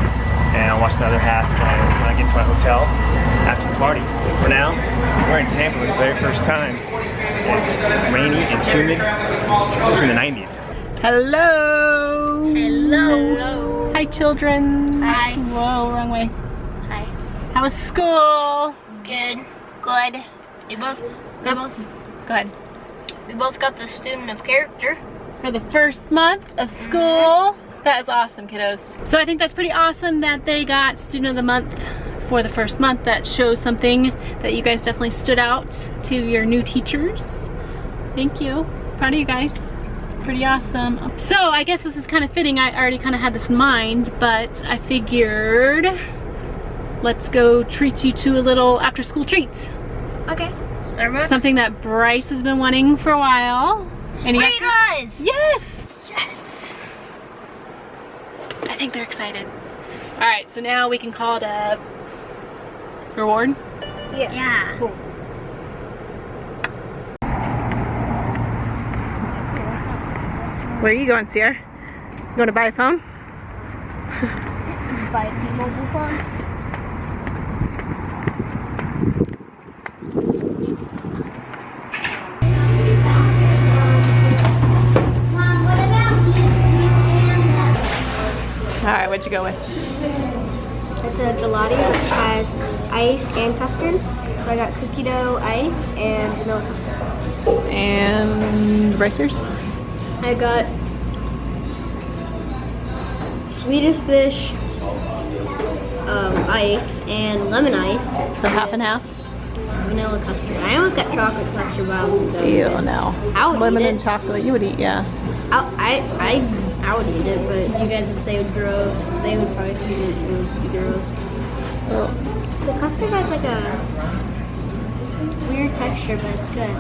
and I'll watch the other half when I get to my hotel after the party. For now, we're in Tampa for the very first time. It's rainy and humid. It's in the 90s. Hello. Hello. Hi, children. Hi. Whoa, wrong way. Hi. How was school? Good. Good. We both Go ahead. got the student of character. For the first month of school. That is awesome, kiddos. So I think that's pretty awesome that they got Student of the Month for the first month. That shows something that you guys definitely stood out to your new teachers. Thank you. Proud of you guys. Pretty awesome. So I guess this is kind of fitting. I already kind of had this in mind, but I figured let's go treat you to a little after school treat. Okay. Starbucks. Something that Bryce has been wanting for a while. And he Fritos! Yes! Yes! I think they're excited. Alright, so now we can call it a reward. Yes. Yeah. Cool. Where are you going, Sierra? You want to buy a phone? Buy a T-Mobile phone. Alright, what'd you go with? It's a gelato which has ice and custard. So I got cookie dough, ice, and vanilla custard. And Bracers? I got Swedish fish, ice, and lemon ice. So half and half? Vanilla custard. I almost got chocolate custard, but I wouldn't go. Ew, no. I would Lemon eat and it. chocolate, you would eat, yeah. I would eat it, but you guys would say it would gross. They would probably think it would be gross. Oh. The custard has like a weird texture, but it's good.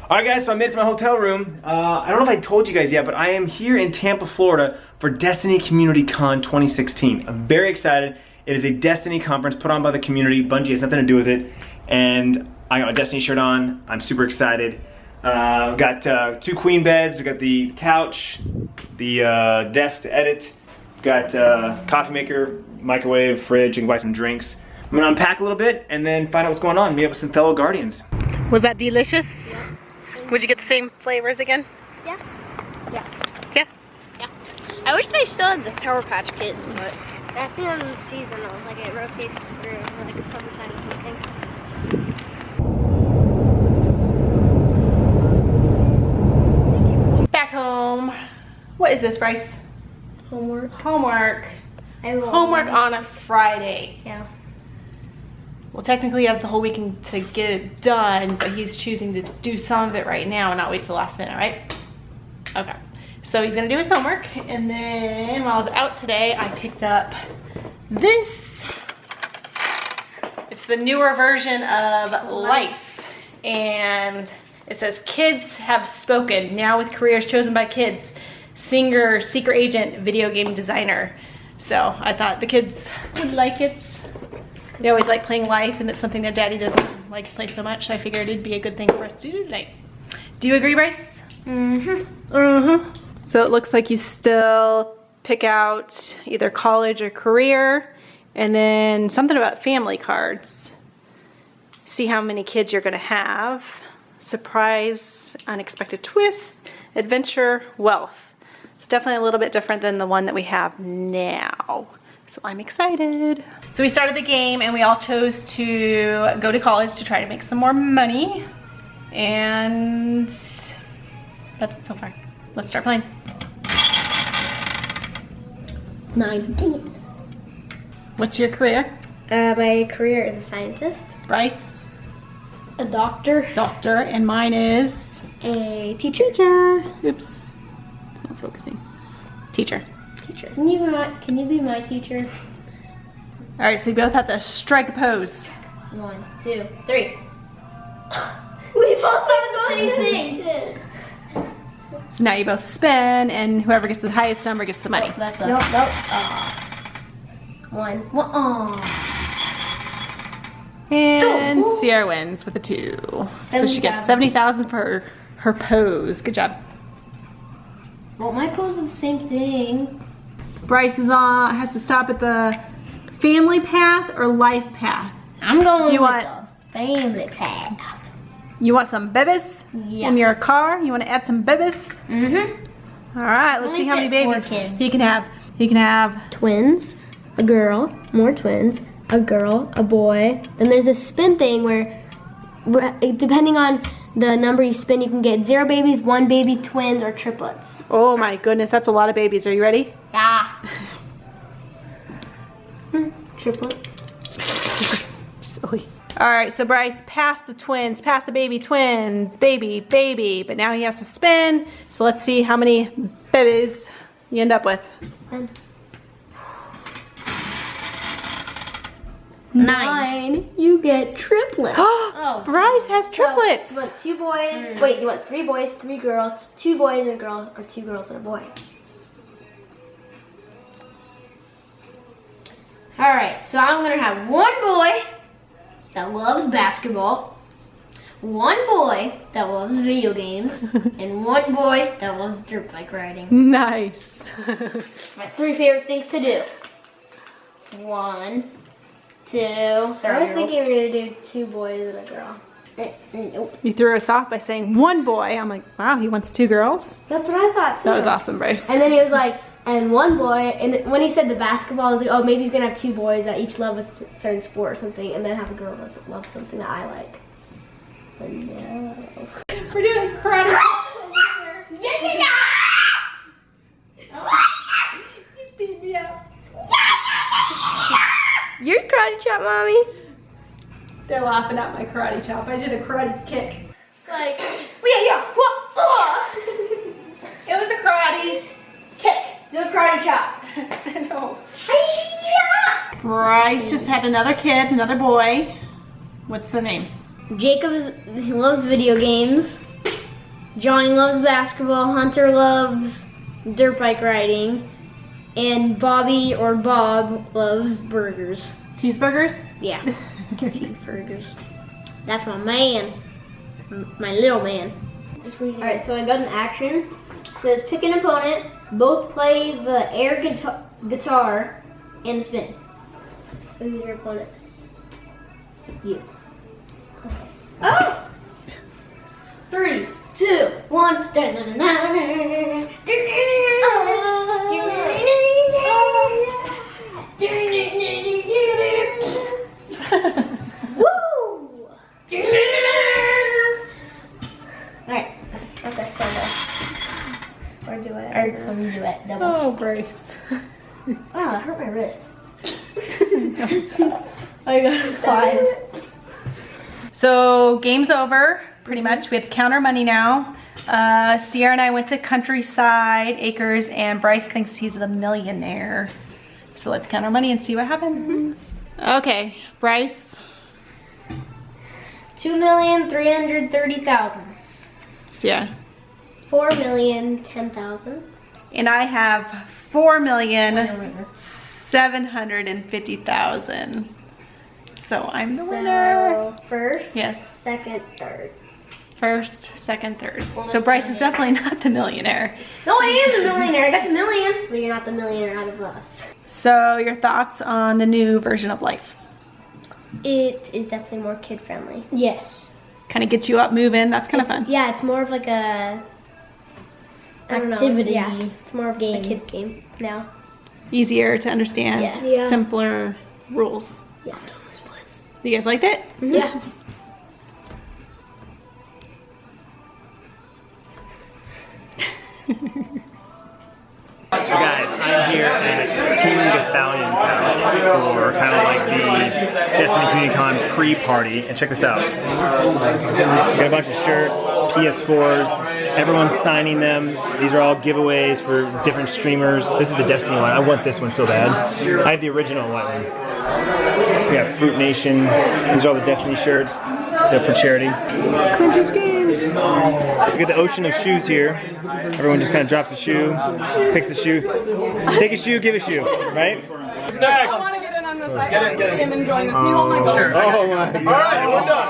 Alright guys, so I made it to my hotel room. I don't know if I told you guys yet, but I am here in Tampa, Florida for Destiny Community Con 2016. I'm very excited. It is a Destiny conference put on by the community. Bungie has nothing to do with it. And I got my Destiny shirt on. I'm super excited. We've got 2 queen beds. We've got the couch, the desk to edit. We've got coffee maker, microwave, fridge. You can buy some drinks. I'm gonna unpack a little bit and then find out what's going on. Meet up with some fellow Guardians. Was that delicious? Yeah. Would you get the same flavors again? Yeah. Yeah. Yeah? Yeah. I wish they still had the Sour Patch Kids, but that feels seasonal. Like it rotates through like a summertime or something. Back home. What is this, Bryce? Homework. Homework. Homework Homework on a Friday. Yeah. Well, technically he has the whole weekend to get it done, but he's choosing to do some of it right now and not wait till the last minute, right? Okay. So he's gonna do his homework, and then while I was out today, I picked up this. It's the newer version of Life, and it says kids have spoken, now with careers chosen by kids, singer, secret agent, video game designer. So I thought the kids would like it. They always like playing Life, and it's something that Daddy doesn't like to play so much, so I figured it'd be a good thing for us to do tonight. Do you agree, Bryce? Mm-hmm. Mm-hmm. So it looks like you still pick out either college or career, and then something about family cards. See how many kids you're gonna have. Surprise, unexpected twist, adventure, wealth. It's definitely a little bit different than the one that we have now. So I'm excited. So we started the game and we all chose to go to college to try to make some more money. And that's it so far. Let's start playing. 19. What's your career? My career is a scientist, Bryce? a doctor, Doctor, and mine is a teacher. oops, it's not focusing. Teacher. Teacher. Can you be my teacher? All right, so you both have to strike a pose. 1, 2, 3. We both did the same thing. So now you both spin, and whoever gets the highest number gets the money. That's nope. One. And Sierra wins with a 2. So she gets 70,000 for her pose. Good job. Well, my pose is the same thing. Bryce has to stop at the family path or life path. I'm going Do you with want the family path. You want some babies Yeah. in your car? You want to add some babies? Mm-hmm. All right, let's Only see how many fit 4 babies kids. he can have. He can have Twins, a girl, more twins, a girl, a boy. Then there's this spin thing where depending on the number you spin, you can get 0 babies, 1 baby, twins, or triplets. Oh my goodness, that's a lot of babies. Are you ready? Yeah. Triplet. Silly. All right, so Bryce passed the twins, passed the baby twins, baby, but now he has to spin. So let's see how many babies you end up with. Spin. 9. You get triplets. Oh. Bryce has triplets. So, you want 2 boys, wait, you want 3 boys, 3 girls, 2 boys and a girl, or 2 girls and a boy. Alright, so I'm gonna have 1 boy that loves basketball, 1 boy that loves video games, and 1 boy that loves dirt bike riding. Nice. My 3 favorite things to do. 1, 2. I was Sorry, thinking we were gonna do 2 boys and a girl. Nope. You threw us off by saying 1 boy. I'm like, wow, he wants 2 girls. That's what I thought too. That was awesome, Bryce. And then he was like, and 1 boy, and when he said the basketball, I was like, oh, maybe he's gonna have 2 boys that each love a certain sport or something, and then have a girl that loves something that I like. But no. We're doing karate. He's beating me up. Your karate chop, mommy. They're laughing at my karate chop. I did a karate kick. Like, It was a karate kick. do a karate chop. No. Bryce just had another kid, another boy. What's their names? Jacob he loves video games. Johnny loves basketball. Hunter loves dirt bike riding. And Bobby or Bob loves burgers. Cheeseburgers? Yeah, cheeseburgers. That's my man. My little man. Alright, so I got an action. It says pick an opponent. Both play the air guitar and spin. So who's your opponent? You. Oh! 3, 2, 1. Woo! Alright, that's our solo. Or do it? Or we do it double. Oh, Bryce. Ah, that hurt my wrist. I got a 5. So, game's over, pretty much. We have to count our money now. Sierra and I went to Countryside Acres, and Bryce thinks he's the millionaire. So let's count our money and see what happens. Okay, Bryce. 2,330,000. Sierra. 4,010,000. And I have 4,750,000. So I'm the winner. So first, Yes. second, third. First, second, third. So Bryce is definitely not the millionaire. No, I am the millionaire. I got the million. But you're not the millionaire out of us. So your thoughts on the new version of life? It is definitely more kid friendly. Yes. Kind of gets you up moving. That's kind of fun. Yeah, it's more of like a I don't know, Activity. Yeah, it's more of Game. a kid's game now. Easier to understand. Yes. Yeah. Simpler rules. Yeah. You guys liked it? Yeah. So guys, I'm here at King Gathalion's house for kind of like the Destiny Community Con pre-party, and check this out. We got a bunch of shirts, PS4s, everyone's signing them. These are all giveaways for different streamers. This is the Destiny one. I want this one so bad. I have the original one. We got Fruit Nation. These are all the Destiny shirts. They're for charity. Clintus Games. We got the ocean of shoes here. Everyone just kind of drops a shoe, picks a shoe. Take a shoe, give a shoe, right? Next. I want to get in on this. I want to see him enjoying this. Can you hold my phone? Sure. Oh my God. All right, we're done.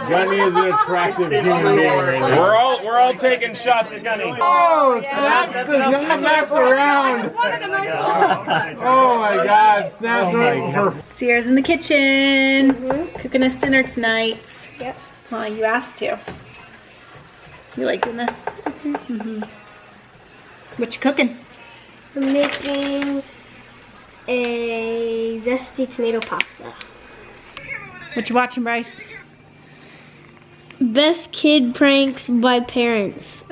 Gunny is an attractive human being right now. We're all taking shots at Gunny. Oh, Snaps does not mess around. Oh my God, Snaps for. Sierra's in the kitchen, cooking us dinner tonight. Yep. Well, you asked to. You like doing this? What you cooking? I'm making a zesty tomato pasta. What you watching, Bryce? Best kid pranks by parents.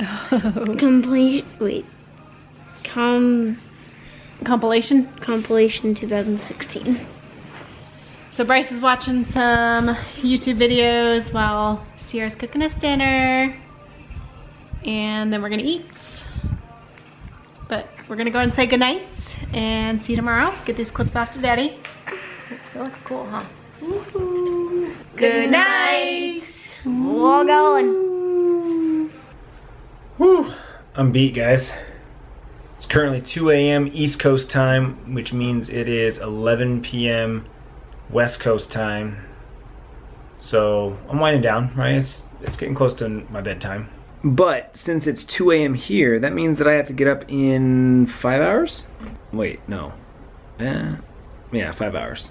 Compilation? Compilation 2016. So Bryce is watching some YouTube videos while Sierra's cooking us dinner. And then we're gonna eat. But we're gonna go and say goodnight and see you tomorrow. Get these clips off to Daddy. It looks cool, huh? Good night. We're all going. Whew. I'm beat, guys. It's currently 2 a.m. East Coast time, which means it is 11 p.m. West Coast time. So I'm winding down, right? It's getting close to my bedtime. But since it's 2 a.m. here, that means that I have to get up in 5 hours? Wait, no. Yeah, 5 hours.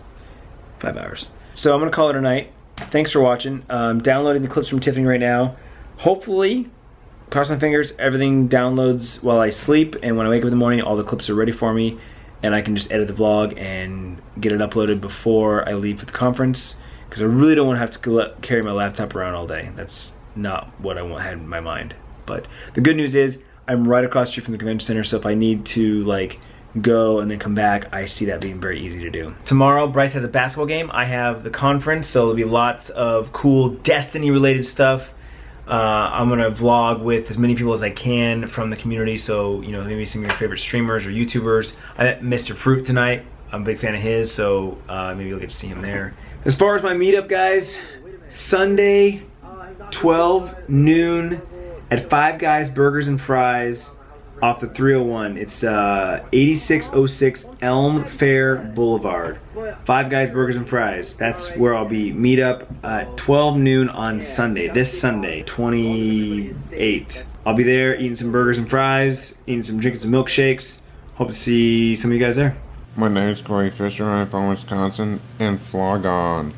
5 hours. So I'm gonna call it a night. Thanks for watching. Downloading the clips from Tiffany right now. Hopefully, cross my fingers, everything downloads while I sleep, and when I wake up in the morning, all the clips are ready for me, and I can just edit the vlog and get it uploaded before I leave for the conference, because I really don't want to have to carry my laptop around all day. That's not what I had in my mind. But the good news is, I'm right across the street from the convention center, so if I need to like go and then come back, I see that being very easy to do. Tomorrow, Bryce has a basketball game. I have the conference, so there'll be lots of cool Destiny related stuff. I'm gonna vlog with as many people as I can from the community, so you know, maybe some of your favorite streamers or YouTubers. I met Mr. Fruit tonight. I'm a big fan of his, so maybe you'll get to see him there. As far as my meetup, guys, Sunday, 12 noon at Five Guys Burgers and Fries off the 301. It's 8606 Elm Fair Boulevard. Five Guys Burgers and Fries. That's where I'll be. Meet up at 12 noon on Sunday. This Sunday, 28th. I'll be there eating some burgers and fries, drinking some milkshakes. Hope to see some of you guys there. My name's Corey Fisher. I'm from Wisconsin, and flog on.